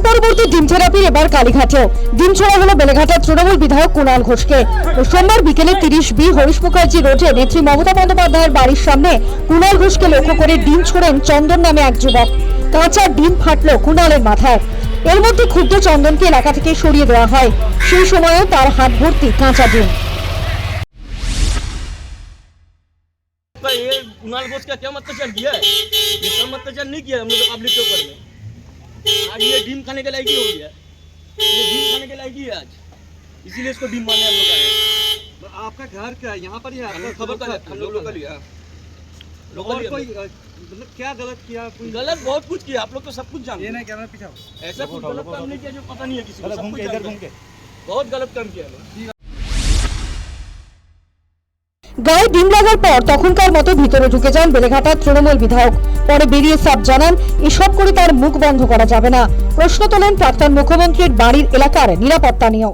পরবর্তী ডিম থেরাপির এবার কালীঘাটেও ডিম ছোড়া হলো বেলেঘাটার তৃণমূল বিধায়ক কুণাল ঘোষকে। সোমবার বিকেলে 30B হরিশ মুখার্জি রোডে নেত্রী মমতা বন্দ্যোপাধ্যায়ের বাড়ির সামনে কুণাল ঘোষকে লক্ষ্য করে ডিম ছোড়েন চন্দন নামে এক যুবক। কাঁচা ডিম ফাটলো কুণালের মাথায়। এর মধ্যে ক্ষুব্ধ চন্দনকে এলাকা থেকে সরিয়ে দেওয়া হয়। সেই সময়ও তার হাত ভর্তি কাঁচা ডিম। ये कुणाल घोष का क्या अत्याचार किया है? ये कम अत्याचार नहीं किया हम लोग पब्लिक के ऊपर में। आज ये डीम खाने के लायक ही हो गया, ये डीम खाने के लायक ही है आज, इसीलिए इसको डीम मारने हम लोग आए हैं। आपका घर क्या है? यहाँ पर ही है? हम लोग खबर का हम लोग लोकल ही है। और कोई मतलब क्या गलत किया? कोई गलत बहुत कुछ किया, आप लोग तो सब कुछ जानते ये हैं। नहीं कैमरा पीछे ऐसा कुछ गलत काम नहीं किया जो पता नहीं है किसी को, सब कुछ जानते हैं। बहुत गलत काम किया है। গায়ে ডিম লাগার পর তখনকার মতো ভিতরে ঢুকে যান বেলেঘাটার তৃণমূল বিধায়ক। পরে বেরিয়ে সাফ জানান এসব করে তার মুখ বন্ধ করা যাবে না। প্রশ্ন তোলেন প্রাক্তন মুখ্যমন্ত্রীর বাড়ির এলাকার নিরাপত্তা নিয়েও।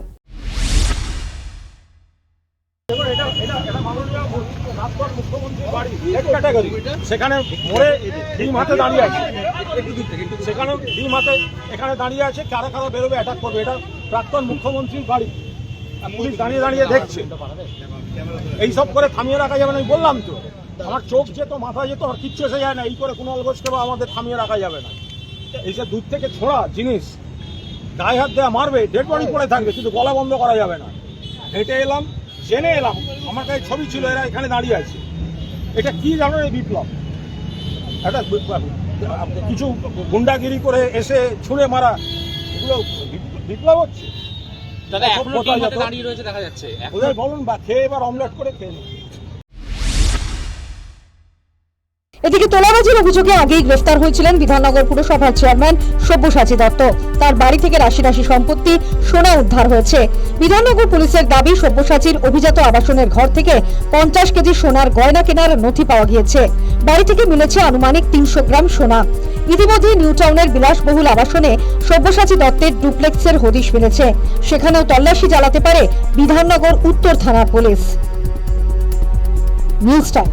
সেখানে মোড়ে ডিম হাতে দাঁড়িয়ে আছে, সেখানে ডিম হাতে এখানে দাঁড়িয়ে আছে, কারা কারা বেরোবে অ্যাটাক করবে। এটা প্রাক্তন মুখ্যমন্ত্রীর বাড়ি, পুলিশ দাঁড়িয়ে দাঁড়িয়ে দেখছে। এইসব করে থামিয়ে রাখা যাবে না, আমি বললাম তো। আমার চোখ যেত, মাথা যেত, আর কিচ্ছু এসে যায় না। এই করে কুণাল ঘোষকে বা আমাদের থামিয়ে রাখা যাবে না। এই যে দূর থেকে ছোড়া জিনিস, গায়ে হাত দেওয়া মারবে, ডেড বডি পড়ে থাকবে, কিন্তু গলা বন্ধ করা যাবে না। হেঁটে এলাম, জেনে এলাম, আমার কাছে ছবি ছিল, এরা এখানে দাঁড়িয়ে আছে। এটা কি জানো, এই বিপ্লব। এটা কিছু গুন্ডাগিরি করে এসে ছুঁড়ে মারা, এগুলো বিপ্লব হচ্ছে। দাদা এখনো টিম হাতে দাঁড়িয়ে রয়েছে দেখা যাচ্ছে। ওদের বলুন বা খেয়ে এবার অমলেট করে খেয়ে নিন। এদিকে তোলাবাজির অভিযোগে আগেই গ্রেফতার হয়েছিলেন বিধাননগর পুরসভার চেয়ারম্যান সব্যসাচী দত্ত। তার বাড়ি থেকে রাশি রাশি সম্পত্তি, সোনা উদ্ধার হয়েছে। বিধাননগর পুলিশের দাবি, সব্যসাচীর অভিজাত আবাসনের ঘর থেকে 50 কেজি সোনার গয়না কেনার নথি পাওয়া গিয়েছে। বাড়ি থেকে মিলেছে আনুমানিক 300 গ্রাম সোনা। ইতিমধ্যে নিউ টাউনের বিলাসবহুল আবাসনে সব্যসাচী দত্তের ডুপ্লেক্সের হদিশ মিলেছে। সেখানেও তল্লাশি চালাতে পারে বিধাননগর উত্তর থানার পুলিশ। News time.